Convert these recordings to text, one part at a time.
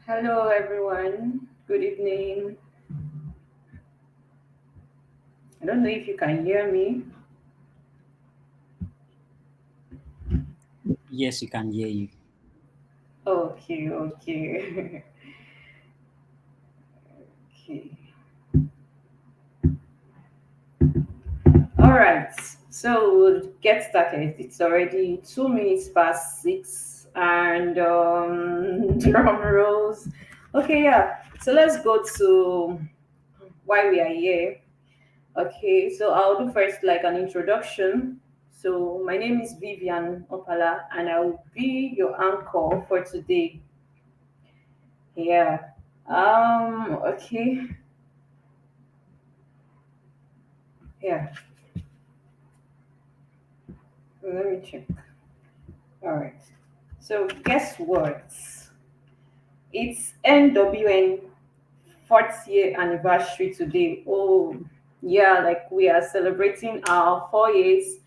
Hello, everyone. Good evening. I don't know if you can hear me. Yes, we can hear you. Okay, okay. Okay. All right. So we'll get started. It's already 2 minutes past six, and drum rolls. Okay, yeah. So let's go to why we are here. Okay, so I'll do first like an introduction. So my name is Vivian Opala, and I will be your anchor for today. Yeah. Okay. Yeah. Let me check. All right. So guess what? It's NWN 4th year anniversary today. Oh, yeah, like we are celebrating our 4 years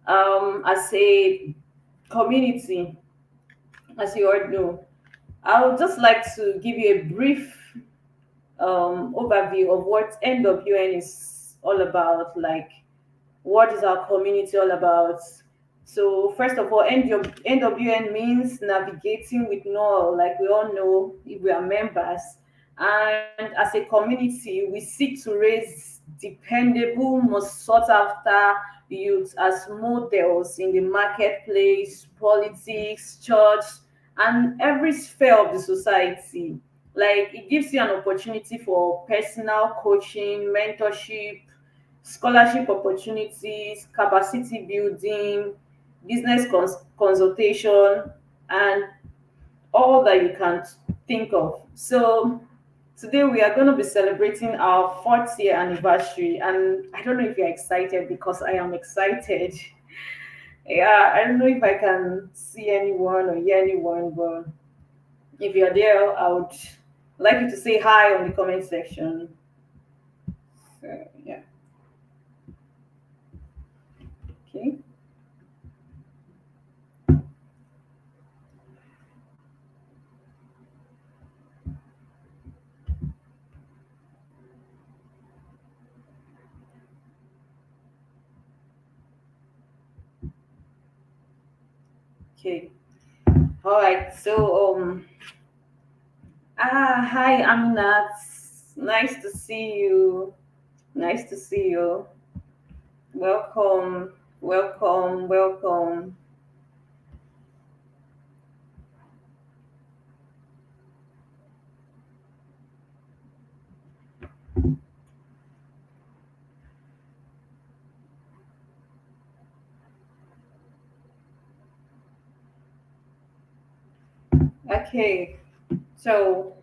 as a community, as you all know. I would just like to give you a brief overview of what NWN is all about, like what is our community all about. So first of all, NWN means navigating with Noel, like we all know if we are members. And as a community, we seek to raise dependable, most sought after youth as models in the marketplace, politics, church, and every sphere of the society. Like it gives you an opportunity for personal coaching, mentorship, scholarship opportunities, capacity building, business consultation, and all that you can think of. So today we are going to be celebrating our 4th year anniversary, and I don't know if you're excited because I am excited. Yeah, I don't know if I can see anyone or hear anyone, but if you're there, I would like you to say hi on the comment section. So, yeah, okay. Okay. All right. So hi, Aminat. Nice to see you. Nice to see you. Welcome, welcome, welcome. Okay, so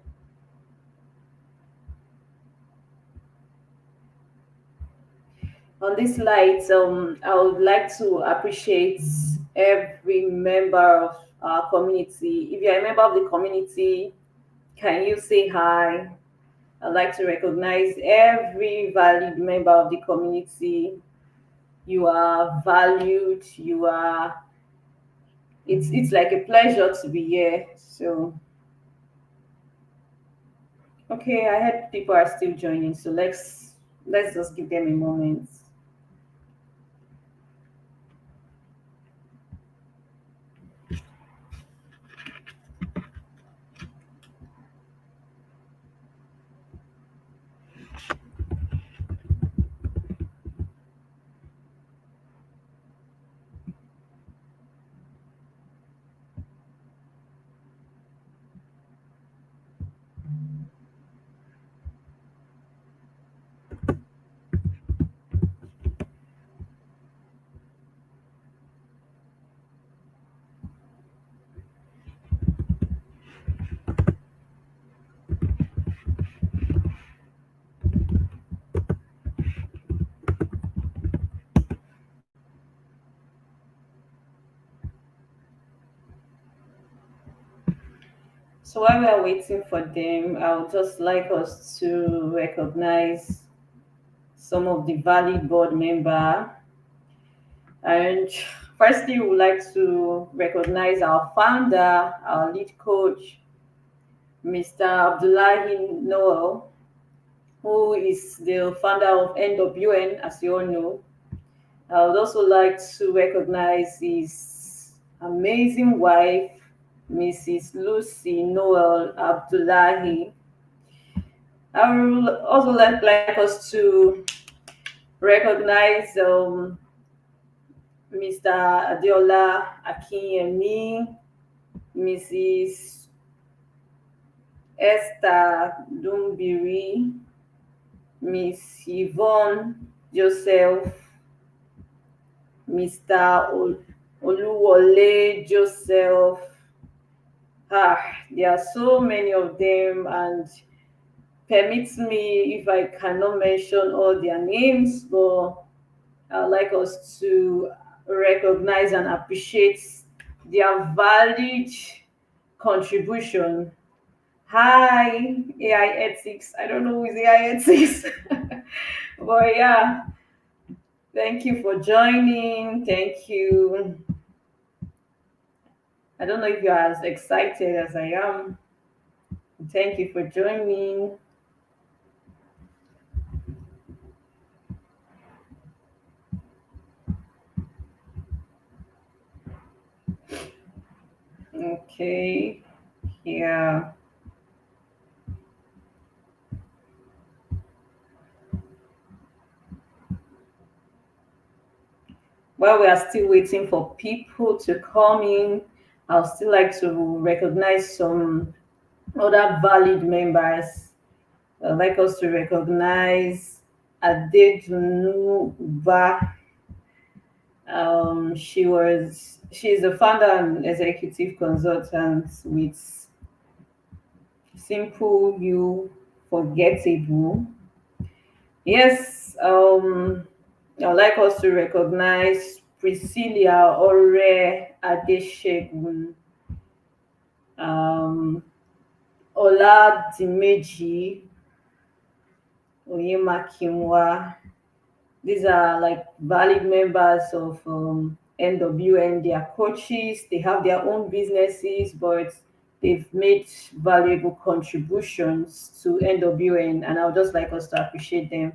on this light, I would like to appreciate every member of our community. If you're a member of the community, can you say hi? I'd like to recognize every valid member of the community. You are valued. You are. It's like a pleasure to be here. So okay, I heard people are still joining, so let's just give them a moment. So while we are waiting for them, I would just like us to recognize some of the valid board member. And firstly, we would like to recognize our founder, our lead coach, Mr. Abdullahi Noel, who is the founder of NWN, as you all know. I would also like to recognize his amazing wife, Mrs. Lucy Noel Abdullahi. I would also like us to recognize Mr. Adiola Akinyemi, Mrs. Esther Dumbiri, Miss Yvonne Joseph, Mr. Oluwole Joseph. There are so many of them, and permits me if I cannot mention all their names, but I'd like us to recognize and appreciate their valid contribution. Hi, AI ethics. I don't know who is AI ethics, but yeah, thank you for joining. Thank you. I don't know if you're as excited as I am. Thank you for joining. Okay, yeah. While we are still waiting for people to come in, I'll still like to recognize some other valid members. I'd like us to recognize Adedunu Uba. She's a founder and executive consultant with Simple You Forgettable. Yes, I'd like us to recognize Priscilla Ore Adeshegun, um, Ola Dimeji Oyemakinwa. These are like valid members of NWN. They are coaches, they have their own businesses, but they've made valuable contributions to NWN, and I would just like us to appreciate them.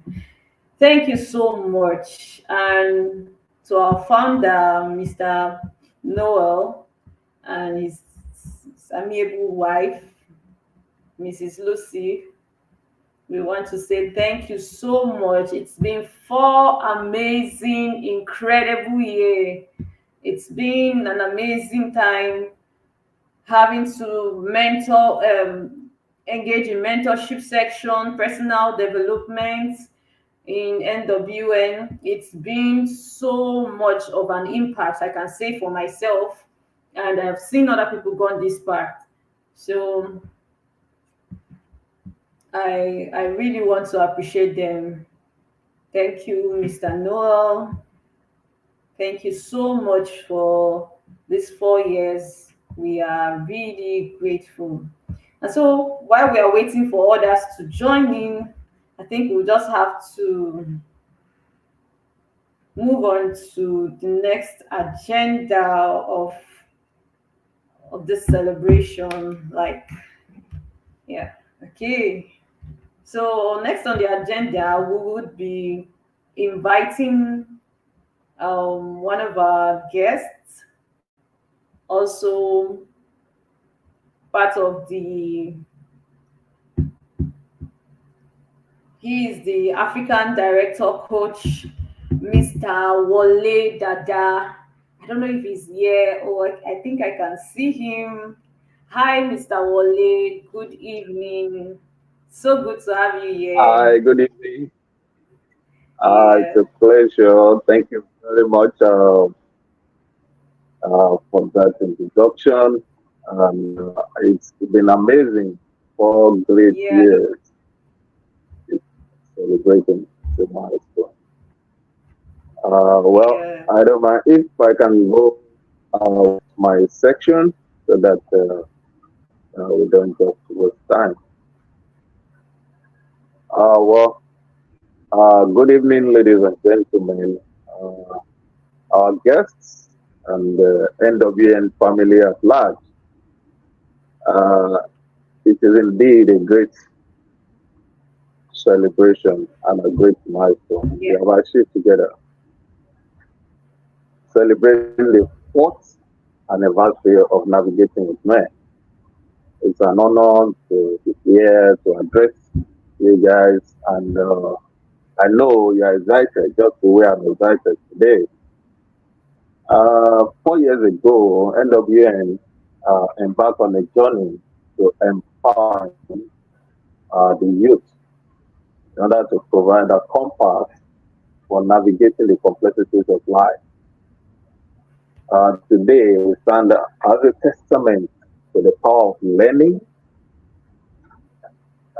Thank you so much. And to our founder, Mr. Noel, and his amiable wife, Mrs. Lucy, we want to say thank you so much. It's been 4 amazing, incredible years. It's been an amazing time having to engage in mentorship section, personal development in NWN. It's been so much of an impact, I can say for myself, and I've seen other people gone this path. So I really want to appreciate them. Thank you, Mr. Noel. Thank you so much for these 4 years. We are really grateful. And so while we are waiting for others to join in, I think we'll just have to move on to the next agenda of this celebration. Like, yeah, okay. So next on the agenda, we would be inviting one of our guests, also part of the he is the African director coach, Mr. Wale Dada. I don't know if he's here or I think I can see him. Hi, Mr. Wale. Good evening. So good to have you here. Hi, good evening. It's Yeah, a pleasure. Thank you very much for that introduction. And it's been amazing. 4 great yeah, years. It's celebrating the milestone. Well, yeah. I don't mind if I can go my section so that we don't just waste time. Well, good evening, ladies and gentlemen. Uh, our guests and the NWN family at large. Uh, it is indeed a great celebration and a great milestone we Yeah. have achieved together, celebrating the fourth anniversary of navigating with men. It's an honor to be here to address you guys, and I know you are excited just the way I'm excited today. 4 years ago, NWN embarked on a journey to empower the youth in order to provide a compass for navigating the complexities of life. Today, we stand as a testament to the power of learning,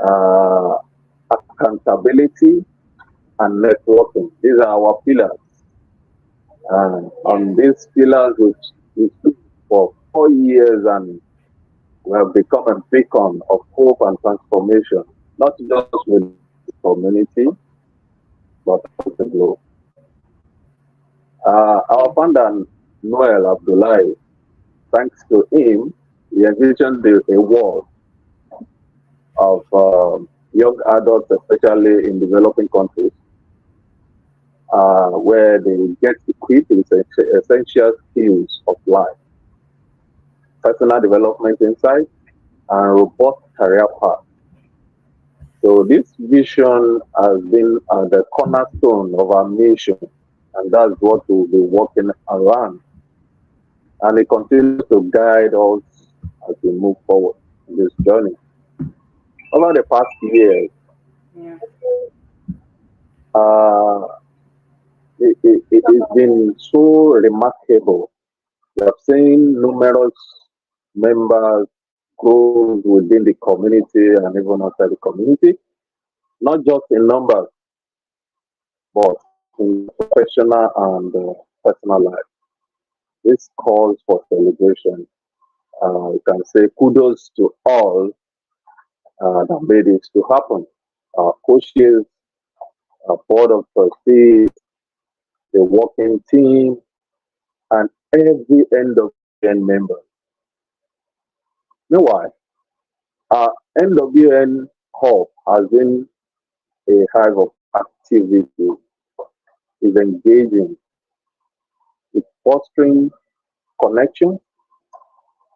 uh, accountability, and networking. These are our pillars. And Yeah. on these pillars, we stood for 4 years, and we have become a beacon of hope and transformation, not just with the community, but across the globe. Our Yeah. founder, Noel Abdullahi, thanks to him, we envisioned a world of young adults, especially in developing countries, where they get equipped with essential skills of life, personal development insight, and robust career path. So this vision has been the cornerstone of our mission, and that's what we'll be working around. And it continues to guide us as we move forward in this journey. Over the past years, Yeah. uh, it has been so remarkable. We have seen numerous members grow within the community and even outside the community, not just in numbers, but in professional and personal life. This calls for celebration. You can say kudos to all that made this to happen. Our coaches, our board of trustees, the working team, and every end of year member. Meanwhile, our NWN Hub has been a hive of activity, is engaging, it's fostering connection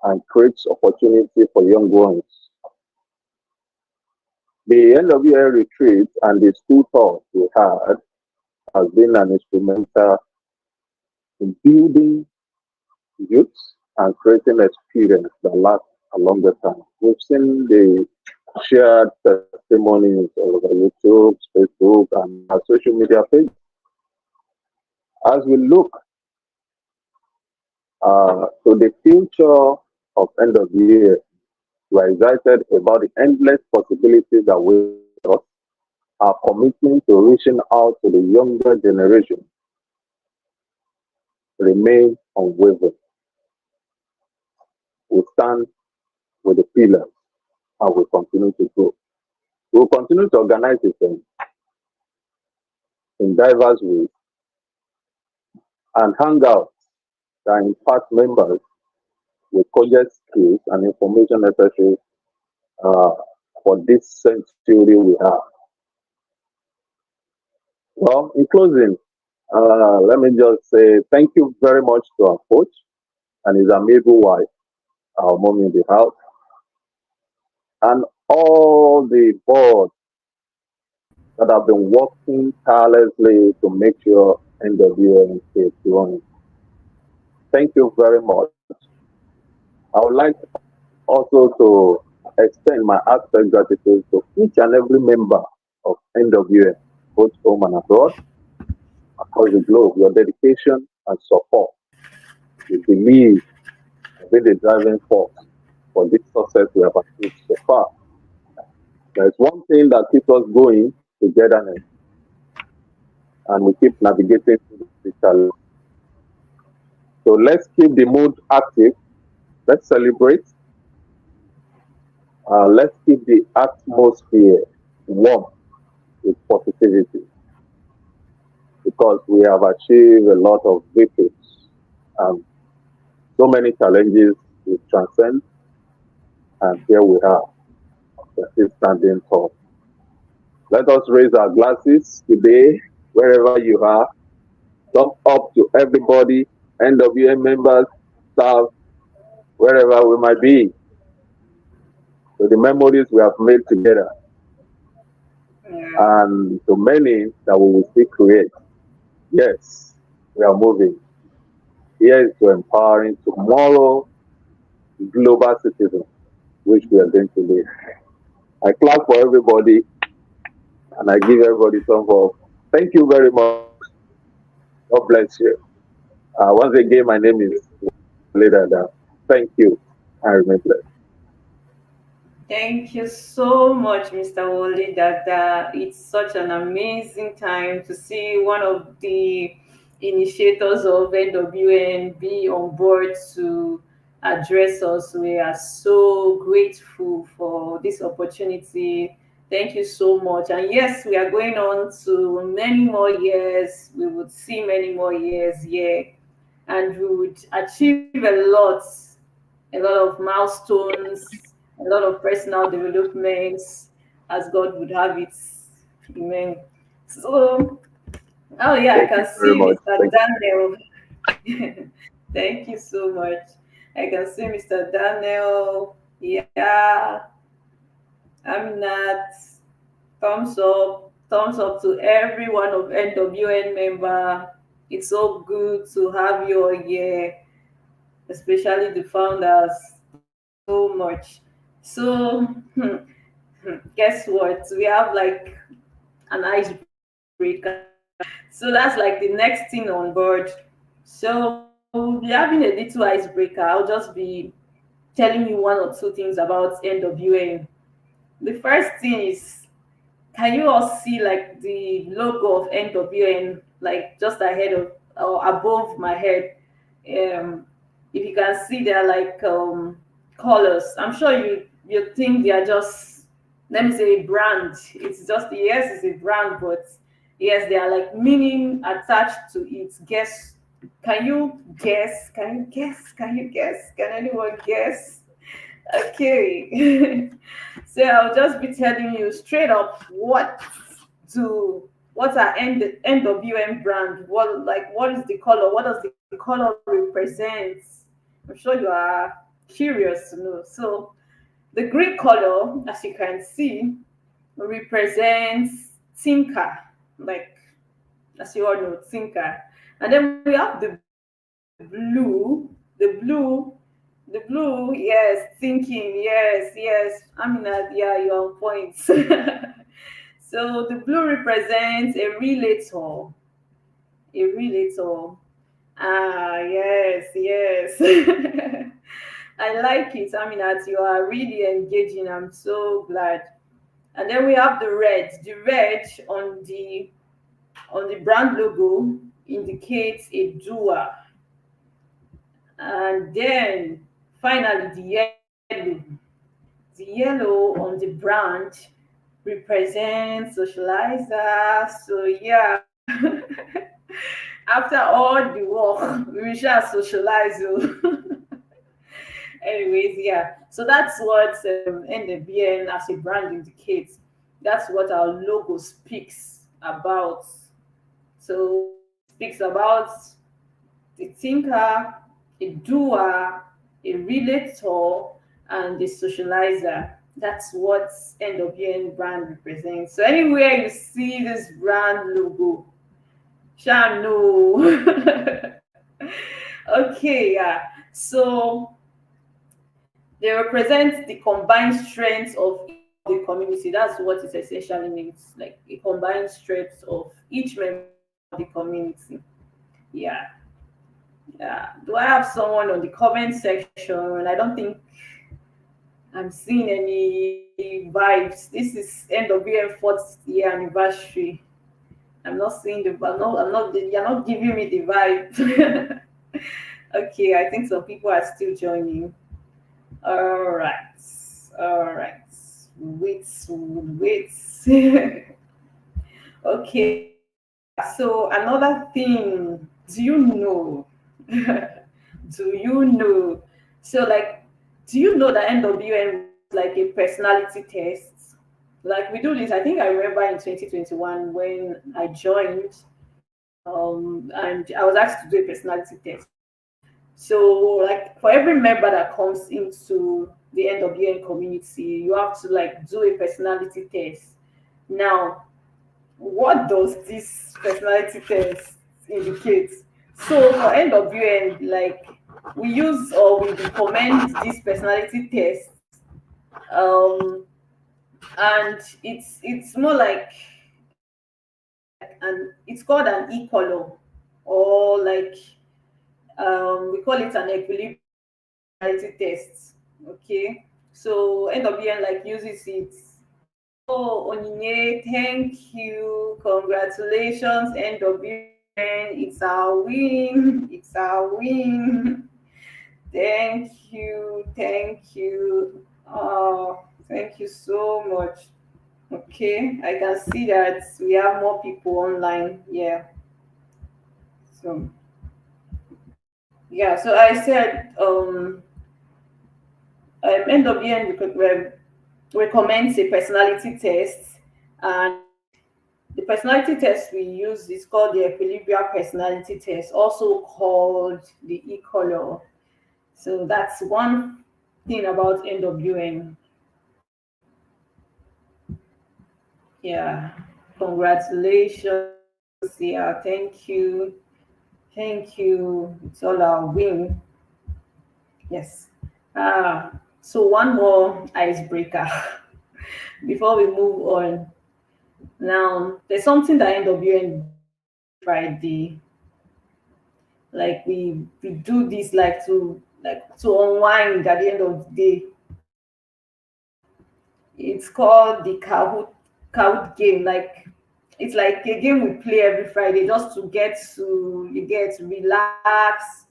and creates opportunity for young ones. The NWN retreat and the school tour we had has been an instrumental in building youths and creating experience that last a longer time. We've seen the shared testimonies all over YouTube, Facebook, and our social media page. As we look to the future of end of year, we are excited about the endless possibilities that wait us. Our commitment to reaching out to the younger generation remain unwavering. We stand with the pillars and we continue to grow. We will continue to organize events in diverse ways and hang out that impact members with cogent skills and information necessary uh, for this century we have. Well, in closing, let me just say thank you very much to our coach and his amiable wife, our mom in the house, and all the board that have been working tirelessly to make sure NWN is growing. Thank you very much. I would like also to extend my heartfelt gratitude to each and every member of NWN, both home and abroad, across the globe. Your dedication and support, we believe, have been the driving force for this success we have achieved so far. There's one thing that keeps us going: togetherness, and we keep navigating through the challenge. So let's keep the mood active. Let's celebrate. Let's keep the atmosphere warm with positivity because we have achieved a lot of victories. Um, so many challenges we transcend, and here we are. we're still standing tall. Let us raise our glasses today, wherever you are. Thumb up to everybody, NWA members, staff, wherever we might be, to the memories we have made together, Yeah. and to many that we will still create. Yes, we are moving. Here is to empowering tomorrow global citizens, which we are going to be. I clap for everybody and I give everybody some of. Thank you very much. God bless you. Once again, my name is Leader. Thank you. I remain blessed. Thank you so much, Mr. Wole Dada. It's such an amazing time to see one of the initiators of NWN be on board to address us. We are so grateful for this opportunity. Thank you so much. And yes, we are going on to many more years. We would see many more years here, and we would achieve a lot of milestones, a lot of personal developments as God would have it. Amen. So, oh yeah, I Thank can you very see much. Mr. Thank Daniel. Thank you so much. I can see Mr. Daniel. Yeah, I'm not. Thumbs up to every one of NWN member. It's so good to have you all here, especially the founders. So much. So, guess what? We have like an icebreaker. So that's like the next thing on board. So we'll be having a little icebreaker. I'll just be telling you one or two things about NWN. The first thing is, can you all see like the logo of NWN like just ahead of or above my head? Um, if you can see, they're like colors. I'm sure you think they are just, let me say, a brand. It's just, yes, it's a brand, but yes, they are like meaning attached to it. Guess? Can you guess? Can you guess? Can you guess? Can anyone guess? Okay. So I'll just be telling you straight up what are NWM brand? What is the color? What does the color represent? I'm sure you are curious to know. So the green color, as you can see, represents thinker, like as you all know, thinker. And then we have blue, the blue, the blue, yes, thinking, yes, yes. I mean, yeah, you're on point. So the blue represents a relator, a relator. Ah, yes, yes. I like it. I mean, as you are really engaging, I'm so glad. And then we have the red. The red on the brand logo indicates a doer. And then finally yellow. The yellow on the brand represents socializer. So yeah, after all the work, we shall socialize. Oh. Anyways, yeah. So that's what NWN as a brand indicates. That's what our logo speaks about. So speaks about the thinker, a doer, a relator, and the socializer. That's what NWN brand represents. So anywhere you see this brand logo, shall know. Okay, yeah. So they represent the combined strengths of the community. That's what it essentially means, like a combined strength of each member of the community. Yeah. Yeah. Do I have someone on the comment section? I don't think I'm seeing any vibes. This is NWM 40th year anniversary. I'm not seeing you're not giving me the vibe. Okay, I think some people are still joining. All right. All right. Wait, wait. Okay. So another thing, do you know? Do you know? So like, do you know that NWN like a personality test. Like we do this, I think I remember in 2021 when I joined, and I was asked to do a personality test. So, like for every member that comes into the NWN community, you have to like do a personality test. Now, what does this personality test indicate? So for NWN, like we use or we recommend this personality test, um, and it's more like, and it's called an e-color, or like we call it an equilibrium personality test. Okay, so NWN like uses it. Oh, Onyinye, thank you. Congratulations, NWN. It's our win. It's our win. Thank you. Thank you. Thank you so much. Okay, I can see that we have more people online. Yeah. So yeah, so I said NWN recommends a personality test, and the personality test we use is called the Equilibrium Personality Test, also called the E-Color. So that's one thing about NWN. Yeah, congratulations. Yeah, thank you. Thank you. It's all our win. Yes. So one more icebreaker before we move on. Now, there's something that NWN Friday, like we do this like to unwind at the end of the day. It's called the Kahoot game. Like it's like a game we play every Friday just to get to you get to relax.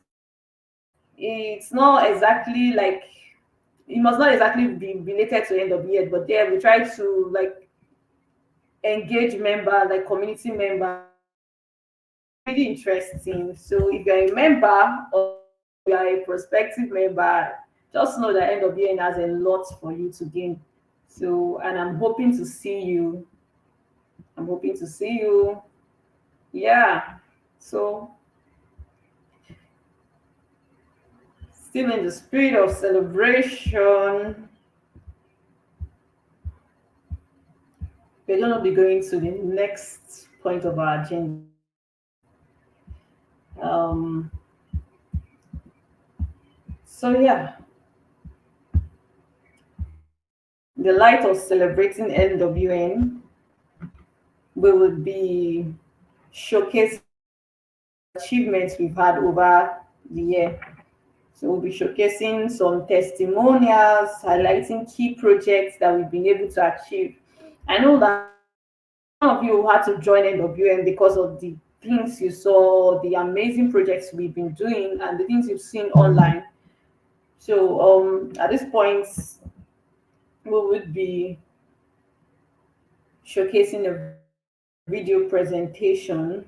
It's not exactly like it must not exactly be related to end of year, but yeah, we try to like engage member, like community member. Really interesting. So if you're a member or you are a prospective member, just know that NWN has a lot for you to gain. So, and I'm hoping to see you. I'm hoping to see you. Yeah. So, still in the spirit of celebration, we're going to be going to the next point of our agenda. Um, so, yeah, the light of celebrating NWN, we will be showcasing achievements we've had over the year. So we'll be showcasing some testimonials, highlighting key projects that we've been able to achieve. I know that some of you had to join NWN because of the things you saw, the amazing projects we've been doing, and the things you've seen online. So at this point, we would be showcasing a video presentation.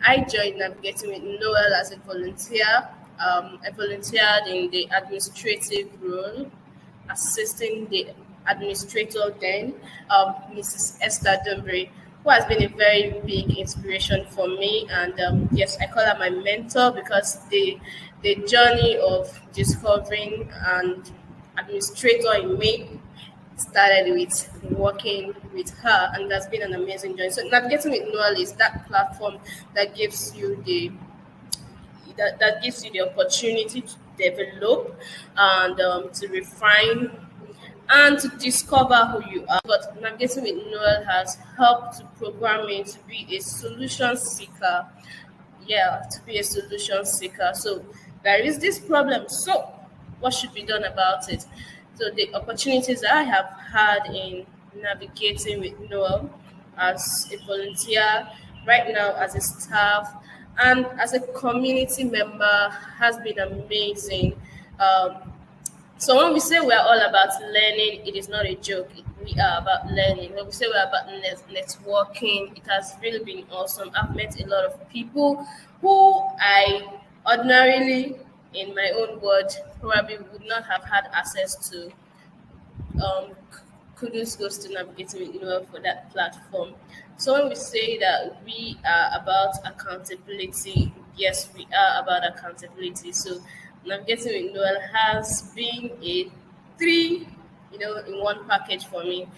I joined Navigating with Noel as a volunteer. I volunteered in the administrative role, assisting the administrator then, Mrs. Esther Dumbury, who has been a very big inspiration for me. And yes, I call her my mentor because the journey of discovering and administrator in me started with working with her, and that's been an amazing journey. So navigating with Noel is that platform that gives you the opportunity to develop and to refine and to discover who you are. But navigating with Noel has helped to program me to be a solution seeker. Yeah, to be a solution seeker. So there is this problem. So what should be done about it? So the opportunities I have had in navigating with Noel as a volunteer, right now as a staff, and as a community member has been amazing. Um, So when we say we are all about learning, it is not a joke. We are about learning. When we say we are about networking, it has really been awesome. I've met a lot of people who I ordinarily, in my own word, probably would not have had access to. Kudos goes to Navigating with Noel for that platform. So when we say that we are about accountability, yes, we are about accountability. So Navigating with Noel has been a three, in one package for me.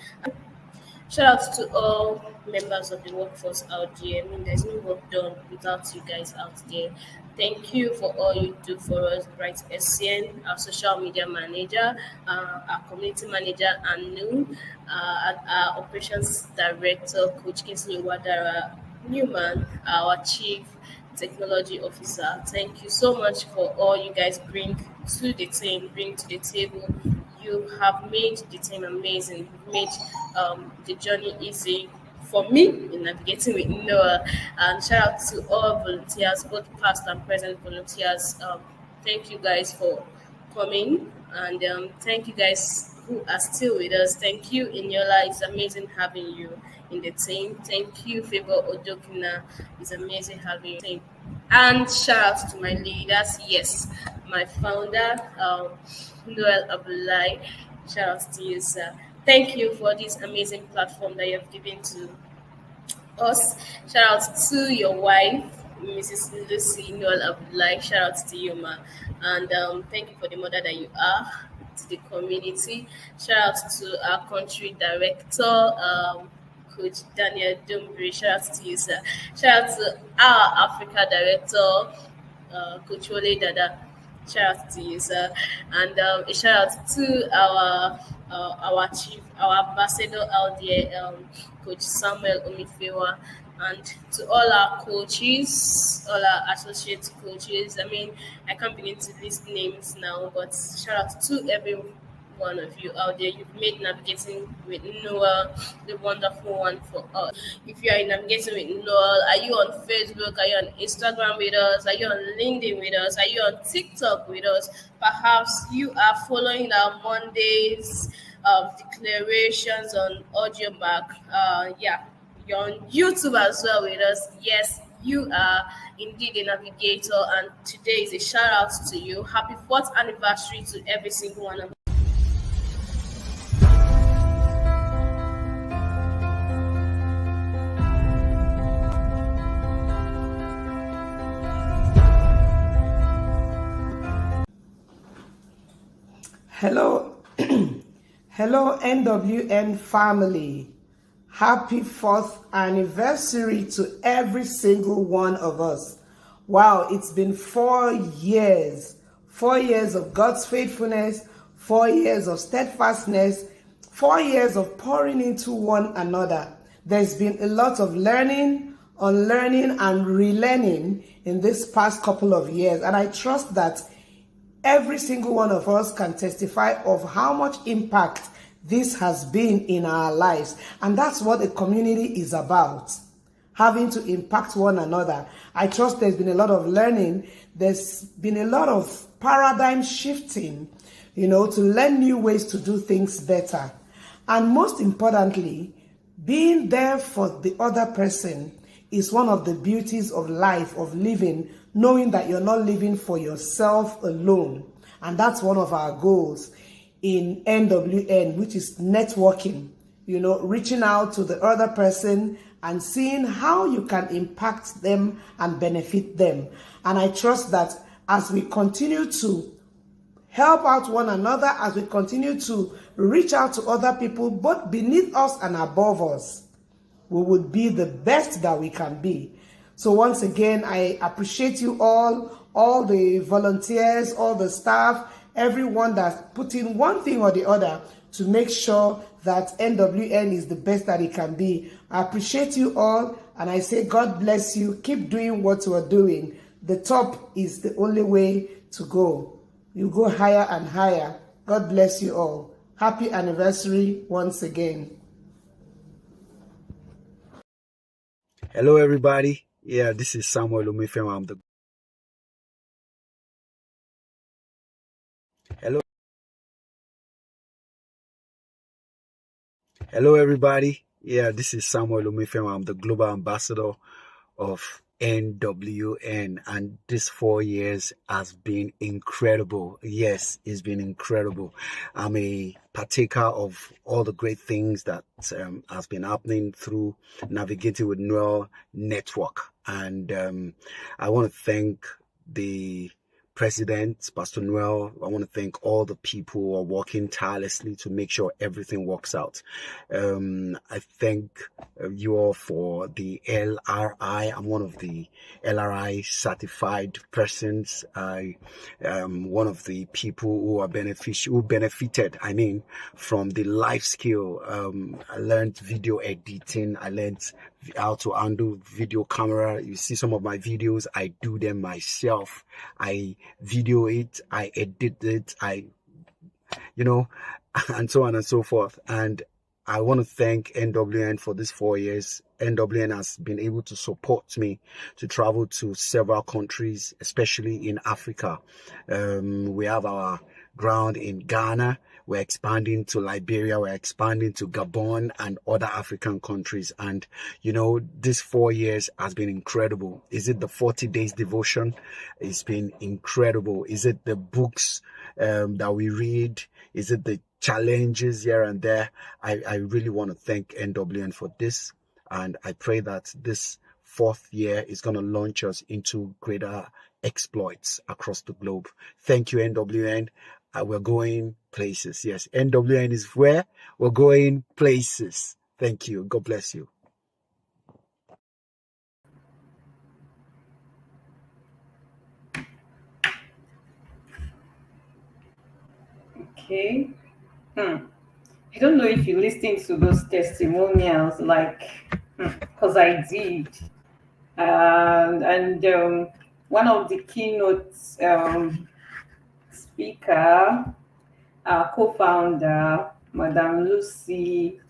Shout out to all members of the workforce out there. I mean, there's no work done without you guys out there. Thank you for all you do for us, Bright SCN, our social media manager, our community manager, Anu, and our operations director, Coach Kinsley Wadara Newman, our chief technology officer. Thank you so much for all you guys bring to the team, bring to the table. You have made the team amazing. You've made the journey easy for me in navigating with Noah. And shout out to all volunteers, both past and present volunteers. Thank you guys for coming, and thank you guys who are still with us. Thank you, Inyola. It's amazing having you in the team. Thank you, Favor Odokina. It's amazing having you in the team. And shout out to my leaders. Yes, my founder, Noel Abulai. Shout out to you, sir. Thank you for this amazing platform that you have given to us. Shout out to your wife, Mrs. Lucy Noel Abulai. Shout out to you, ma. And thank you for the mother that you are to the community. Shout out to our country director, Coach Daniel Dumbri. Shout out to you, sir. Shout out to our Africa director, Coach Wole Dada. Shout out to you, sir. And a shout out to our chief, our ambassador out there, Coach Samuel Omifewa, and to all our coaches, all our associate coaches. I mean, I can't begin to list names now, but shout out to every one of you out there. You've made Navigating with Noel the wonderful one for us. If you are in Navigating with Noel, are you on Facebook? Are you on Instagram with us? Are you on LinkedIn with us? Are you on TikTok with us? Perhaps you are following our Mondays declarations on audio back. You're on YouTube as well with us. Yes, you are indeed a navigator, and today is a shout out to you. Happy 4th anniversary to every single one of you. Hello, hello NWN family. Happy 4th anniversary to every single one of us. Wow, it's been 4 years. 4 years of God's faithfulness, 4 years of steadfastness, 4 years of pouring into one another. There's been a lot of learning, unlearning, and relearning in this past couple of years. And I trust that every single one of us can testify of how much impact this has been in our lives. And that's what a community is about, having to impact one another. I trust there's been a lot of learning. There's been a lot of paradigm shifting, to learn new ways to do things better. And most importantly, being there for the other person is one of the beauties of life, of living, knowing that you're not living for yourself alone. And that's one of our goals in NWN, which is networking, reaching out to the other person and seeing how you can impact them and benefit them. And I trust that as we continue to help out one another, as we continue to reach out to other people, both beneath us and above us, we would be the best that we can be. So once again, I appreciate you all the volunteers, all the staff, everyone that's put in one thing or the other to make sure that NWN is the best that it can be. I appreciate you all, and I say God bless you. Keep doing what you are doing. The top is the only way to go. You go higher and higher. God bless you all. Happy anniversary once again. Hello, everybody. Yeah, this is Samuel Omifema. I'm the Hello. Hello, everybody. Yeah, this is Samuel Omefem. I'm the global ambassador of NWN, and this 4 years has been incredible. Yes, it's been incredible. I'm a partaker of all the great things that has been happening through Navigating with Noel Network, and I want to thank the President, Pastor Noel. I want to thank all the people who are working tirelessly to make sure everything works out. I thank you all for the LRI. I'm one of the LRI certified persons. I am one of the people who are who benefited, from the life skill. I learned video editing. I learned how to handle video camera. You see some of my videos, I do them myself. I video it, I edit it, and so on and so forth. And I want to thank NWN for these 4 years. NWN has been able to support me to travel to several countries, especially in Africa. We have our ground in Ghana. We're expanding to Liberia. We're expanding to Gabon and other African countries. And, this 4 years has been incredible. Is it the 40 days devotion? It's been incredible. Is it the books that we read? Is it the challenges here and there? I really want to thank NWN for this. And I pray that this 4th year is going to launch us into greater exploits across the globe. Thank you, NWN. We're going places. Yes, NWN is where we're going places. Thank you. God bless you. Okay. I don't know if you listened to those testimonials, because I did. And one of the keynote speaker, our co-founder, Madame Lucy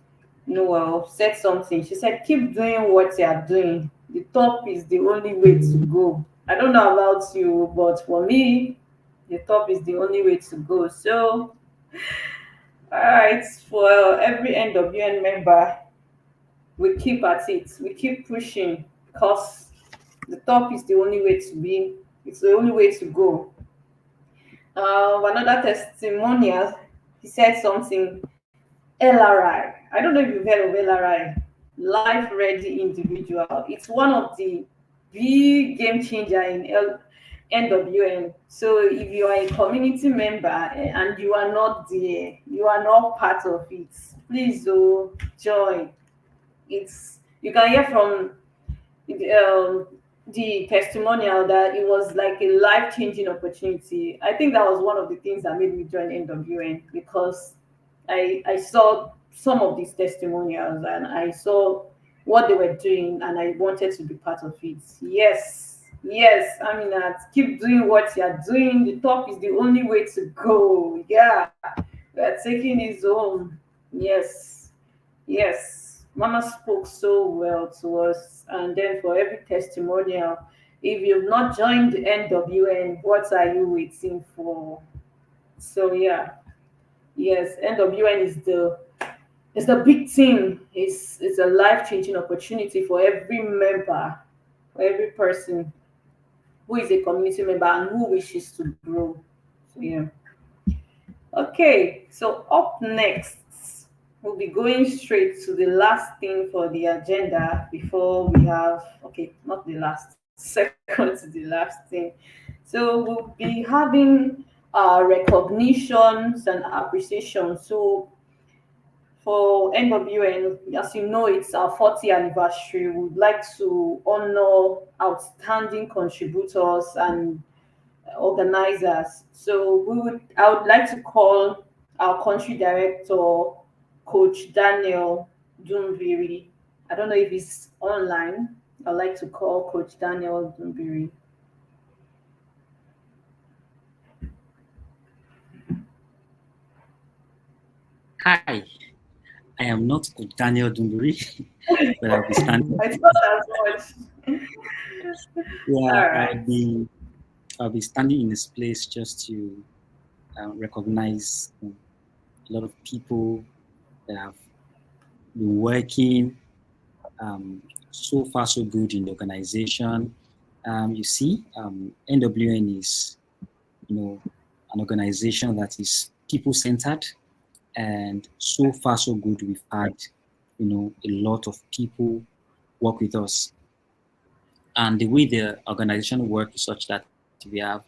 Noel, said something. She said, "Keep doing what you are doing. The top is the only way to go." I don't know about you, but for me, the top is the only way to go. So, all right, for every NWN member, we keep at it. We keep pushing because the top is the only way to be. It's the only way to go. Another testimonial, he said something. LRI. I don't know if you've heard of LRI. Life Ready Individual. It's one of the big game changer in NWN. So if you are a community member and you are not there, you are not part of it, please join. It's you can hear from the testimonial that it was like a life-changing opportunity. I think that was one of the things that made me join NWN because I saw some of these testimonials and I saw what they were doing and I wanted to be part of it. Yes, I mean that keep doing what you're doing. The top is the only way to go. Yeah, we're taking it home. Yes, Mama spoke so well to us. And then for every testimonial, if you've not joined the NWN, what are you waiting for? So yeah, yes, NWN is the big thing. It's a life changing opportunity for every member, for every person who is a community member and who wishes to grow. So yeah. Okay, so up next, we'll be going straight to the last thing for the agenda before we have, okay, not the last, second to the last thing. So we'll be having recognitions and appreciation. So for NWN, as you know, it's our 40th anniversary. We'd like to honor outstanding contributors and organizers. So I would like to call our country director, Coach Daniel Dumbiri. I don't know if he's online. I'd like to call Coach Daniel Dumbiri. Hi, I am not Coach Daniel Dumburi, but I'll be standing. I thought as much. Yeah, All right. I'll be standing in this place just to recognize a lot of people that have working so far so good in the organization. You see, NWN is, an organization that is people-centered, and so far so good. We've had, a lot of people work with us, and the way the organization works is such that we have,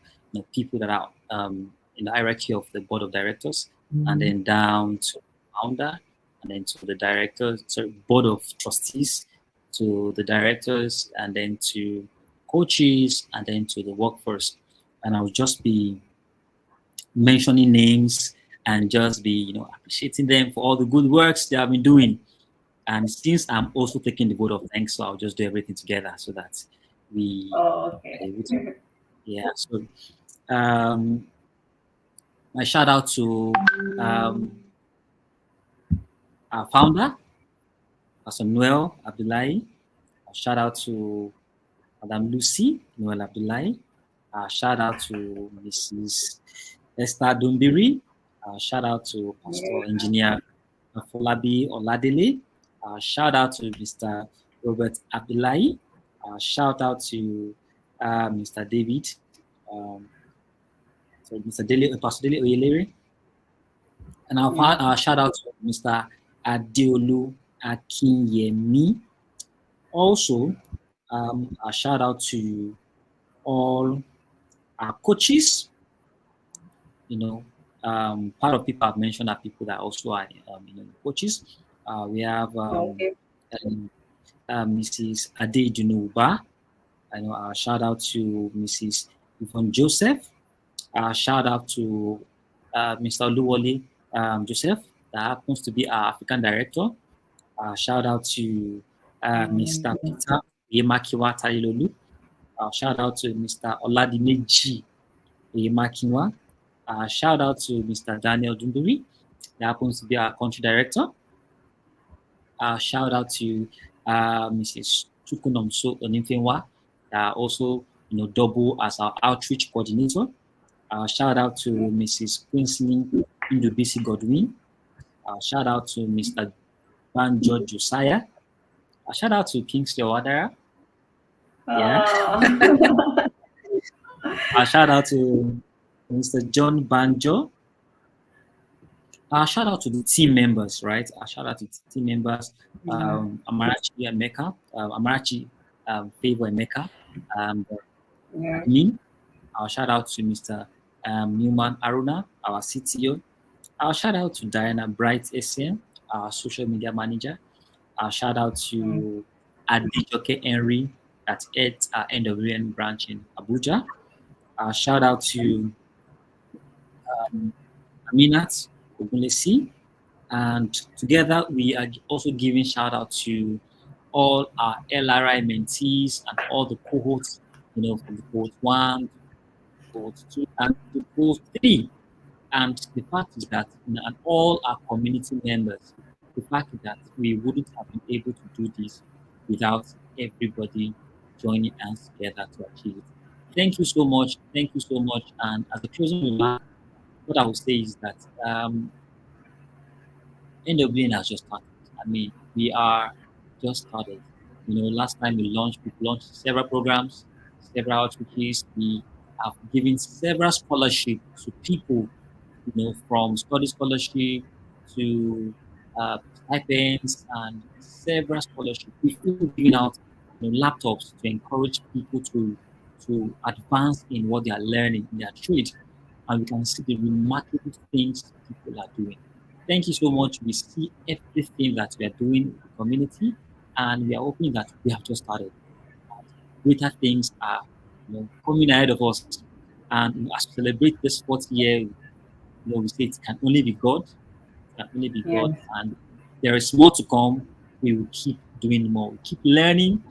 people that are in the hierarchy of the board of directors, and then down to founder, and then to the directors, sorry, board of trustees, to the directors, and then to coaches, and then to the workforce. And I'll just be mentioning names and just be, appreciating them for all the good works they have been doing. And since I'm also taking the vote of thanks, so I'll just do everything together so that we Oh, are okay. able to. Yeah. So um, my shout out to our founder, Pastor Noel Abdullahi. A shout out to Madam Lucy Noel Abdullahi. Shout out to Mrs. Esther Dumbiri. Shout out to Pastor Engineer Folabi Oladele. Shout out to Mr. Robert Abdullahi. Shout out to Mr. David. Pastor Dele Oyelere. And shout out to Mr. Adeolu Akinyemi. Also, a shout out to all our coaches. Part of people I've mentioned are people that also are coaches. We have Okay. Mrs. Ade Junuba. Shout out to Mrs. Yvonne Joseph. Shout out to Mr. Oluwole Joseph, that happens to be our African director. Shout out to Mr. Peter Yemakiwa Tailolu. Shout out to Mr. Oladimeji Yemakiwa. Shout out to Mr. Daniel Dumburi, that happens to be our country director. Shout out to Mrs. Chukunomso Onimfenwa, that also double as our outreach coordinator. Shout out to Mrs. Quincy Indubisi Godwin. Shout out to Mr. Banjo Josiah. Shout out to Kingsley Owadara. Yeah. Shout out to Mr. John Banjo. Shout out to the team members, right? Shout out to the team members, Amarachi Emeka, Amarachi Favor Emeka, me. Shout out to Mr. Newman Aruna, our CTO. Shout out to Diana Bright SM, our social media manager. Shout out to Adejoke Henry at NWN branch in Abuja. Shout out to Aminat Ogunlesi. And together we are also giving shout out to all our LRI mentees and all the cohorts, from the cohort 1, cohort 2, and to cohort 3. And the fact is that, and all our community members, the fact is that we wouldn't have been able to do this without everybody joining us together to achieve it. Thank you so much. Thank you so much. And as a closing remark, what I would say is that NWN has just started. I mean, we are just started. Last time we launched several programs, several outreaches. We have given several scholarships to people, from study scholarship to stipends and several scholarships. We've even given out laptops to encourage people to advance in what they are learning in their trade. And we can see the remarkable things people are doing. Thank you so much. We see everything that we are doing in the community, and we are hoping that we have just started. Greater things are coming ahead of us. And as we celebrate this 4th year, we say it can only be God. It can only be God. And there is more to come. We will keep doing more. We keep learning.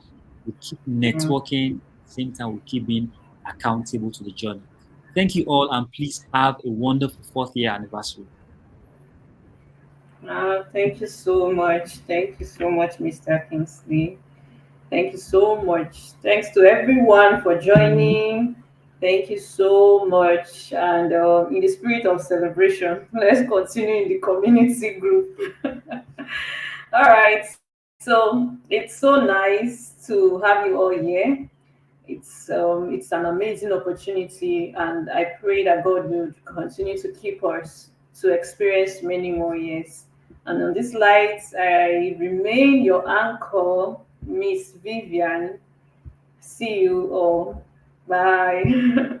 We keep networking. At the same time, we keep being accountable to the journey. Thank you all, and please have a wonderful 4th year anniversary. Thank you so much. Thank you so much, Mr. Kingsley. Thank you so much. Thanks to everyone for joining. Thank you so much. And in the spirit of celebration, let's continue in the community group. All All right. So it's so nice to have you all here. It's an amazing opportunity, and I pray that God will continue to keep us to experience many more years. And on this light, I remain your anchor, Miss Vivian. See you all. Bye.